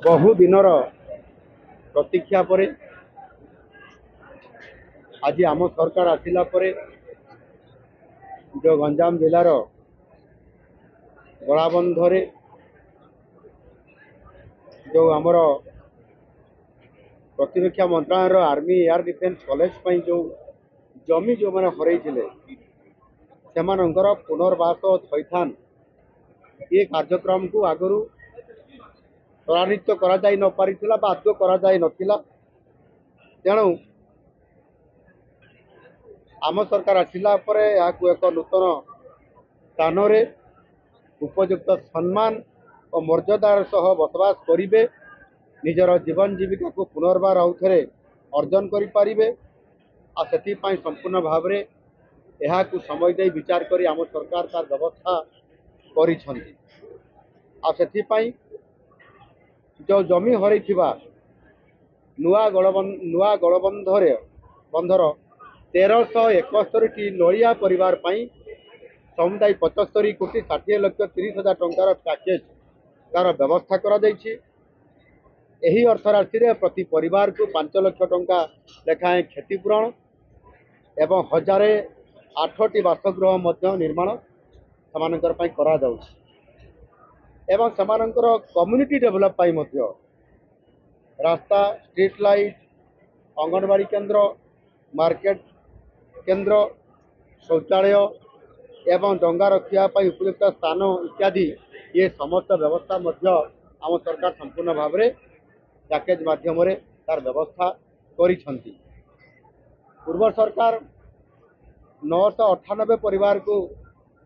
बहु दिनर प्रतीक्षा पर आज आम सरकार आसिला परे जो गंजाम जिलार गलाबंधरे जो आमर प्रतिरक्षा मंत्रालय आर्मी एयर डिफेन्स कॉलेज पर जो जमी जो मैंने हरई से पुनर्वास थैथान ये कार्यक्रम को आगु त्वरान्वित आदौ तेणु आम सरकार आसिला परे एक नूतन स्थान उपयुक्त सम्मान और मर्यादार सह बसवास करेंगे निजर जीवन जीविका को पुनर्बार आउ थे अर्जन करें से संपूर्ण भाव में यह समय दे विचार करी आम सरकार तार व्यवस्था कर जो जमी हरई नुआ गलबंधर 1371 नलिया परिवार समुदाय 75 कोटी 60 लक्ष 30,000 टंकार पैकेज तार व्यवस्था करा यही अर्थ राशि प्रति परिवार को 5 लाख टंका लेखाएं क्षतिपूरण एवं 1008टी बासगृह निर्माण समानकर करा जाउछि एवं समानकर कम्युनिटी डेवलप रास्ता स्ट्रीट लाइट अंगनवाड़ी केंद्र मार्केट केंद्र शौचालय एवं डंगा रखा उपयुक्त स्थान इत्यादि ये समस्त व्यवस्था आम सरकार संपूर्ण भाव में पैकेज माध्यम तार व्यवस्था करिसेंती। पूर्व सरकार 998 परिवार को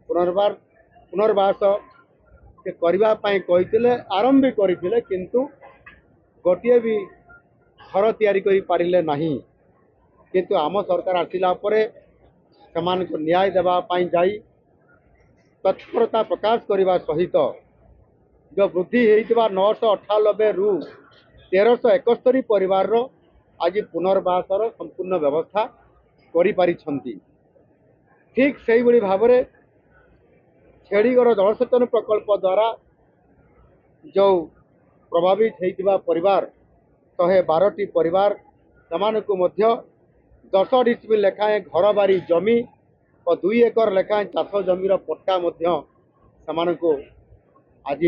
पुनर्वास से करने आरंभ भी करते किंतु गोटे भी घर तैयारी नहीं किंतु आम सरकार आसिला परे समान को न्याय देवाई जाई तत्परता प्रकाश करने सहित जो वृद्धि होता 998 रु 1371 परिवार आज पुनर्वासर संपूर्ण व्यवस्था करिपारिछंती। ठीक से भाव में छेड़ीगढ़ जलसेचन प्रकल्प द्वारा जो प्रभावित होता परिवार 112टी परिवार को 10 डिसमिल लेखाएं घर बारी जमी और 2 एकर लेखाएं चाष जमीर पट्टा को आज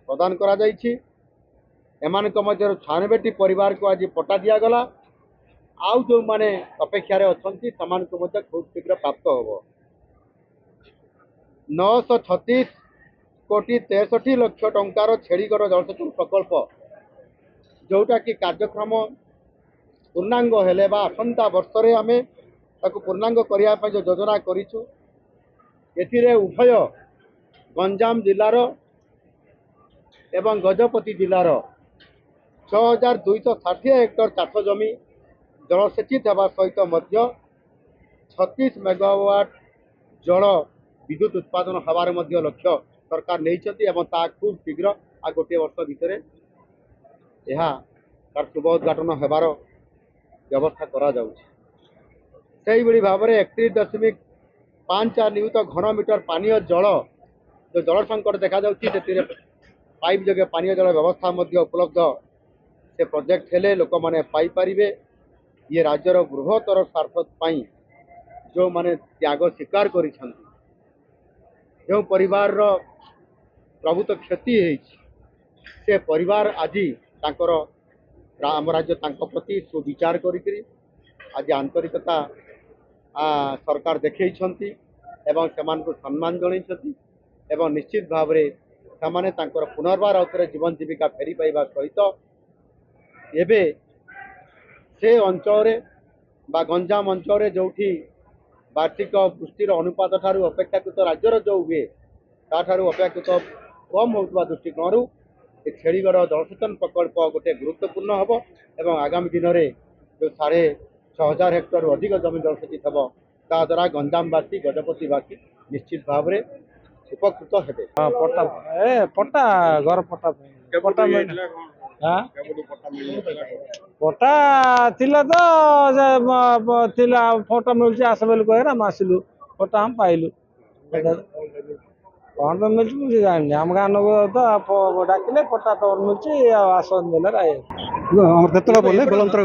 प्रदान करा जाइछि। एमानक मध्य 96टी परिवार को आज पट्टा दिगला आउ जो माने अपेक्षार अच्छी खूब शीघ्र प्राप्त होब। 936 कोटी 63 लक्ष टंकार छेड़ीगढ़ जलसेचन प्रकल्प जोटा कि कार्यक्रम पूर्णांग हेले बा आसंता वर्षरे आमे ताकु पूर्णांग करने जो योजना करिछु एथिरे उभय गंजाम जिलार एवं गजपति जिलार 6260 हेक्टर चाष जमी जलसेचित होगा सहित 36 मेगावाट जल विद्युत उत्पादन हबार लक्ष्य सरकार नहीं खूब शीघ्र आ गोटे वर्ष भितर यह तार शुभ उद्घाटन होबार व्यवस्था करा जाउछि। भाव में 31.54 नियुत घन मीटर पानीय जल जो जल संकट देखा जाउछि पाइप जगह पानीय जल व्यवस्था उपलब्ध से प्रोजेक्ट हेले लोक मैंने पाइपर ये राज्यर बृहत्तर स्वार्थ जो माने त्याग स्वीकार कर जो परिवार प्रभुत क्षति से परिवार आज तांकर आम राज्य प्रति सुविचार करी आज आंतरिकता सरकार देखई एवं सेमान को सम्मान जन एवं निश्चित भाव में पुनर्बार आउे जीवन जीविका फेरी पाइबा सहित एबे से अंचल बा गंजाम अंचल जो वार्षिक पुष्टिर अनुपात ठारू अपेक्षाकृत राज्यर जो हुए ताठारू अपेक्षाकृत कम होता दृष्टिकोण छेड़ीगढ़ जलसेचन प्रकल्प गोटे गुरुत्वपूर्ण हम एवं आगामी दिन में जो 6500 हेक्टर अधिक जमी जलसेचित हम द्वारा गंजामवासी गजपतिवासी निश्चित भाव में उपकृत हेबे। पट्टा घर पट्टा पट्टा थिला तो थिला फोटो मिलुଛି आस बोली कहे आम आसिलु पट्टा हम पाइलु କ'ଣ ତ ମିଳୁଛି ମୁଁ ସେ ଜାଣିନି ଆମ ଗାଁ ଲୋକ ତ ଡାକିଲେ ପଟା ତ ମିଳୁଛି ଆଉ ଆସନ୍ତି ବେଲେ ଆମର ତେତଡ଼ା ପଡ଼ିଲେ ଗଲନ୍ତରା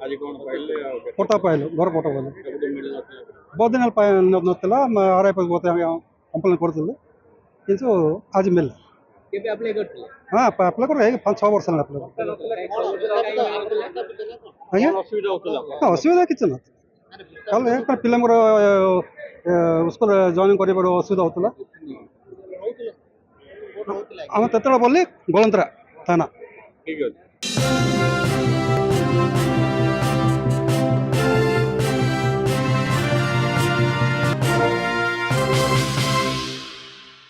ଆଜି କ'ଣ ପାଇଲେ ଆଉ ପଟା ପାଇଲୁ ଘର ପଟା ପାଇଲୁ କେତେ ମିଳିନଥିଲା ବହୁତ ଦିନ ନଥିଲା ଆର୍ ଆଇ କମ୍ପ୍ଲେନ୍ କରିଥିଲୁ କିନ୍ତୁ ଆଜି ମିଳିଲା କେବେ ଆପ୍ଲାଏ କରିଥିଲେ ହଁ ଆପ୍ଲାଏ କରି 5-6 ବର୍ଷ ହେଲା ଆପ୍ଲାଏ ଆଜ୍ଞା ଅସୁବିଧା ହଉଥିଲା ହଁ ଅସୁବିଧା କିଛି ନଥିଲା ଖାଲି ପିଲାଙ୍କର ସ୍କୁଲ ଜଏନିଂ କରିବାର ଅସୁବିଧା ହେଉଥିଲା ଆମ ତେତଡ଼ା ପଲ୍ଲୀ ଗଳନ୍ତରା ଥାନା ଠିକ ଅଛି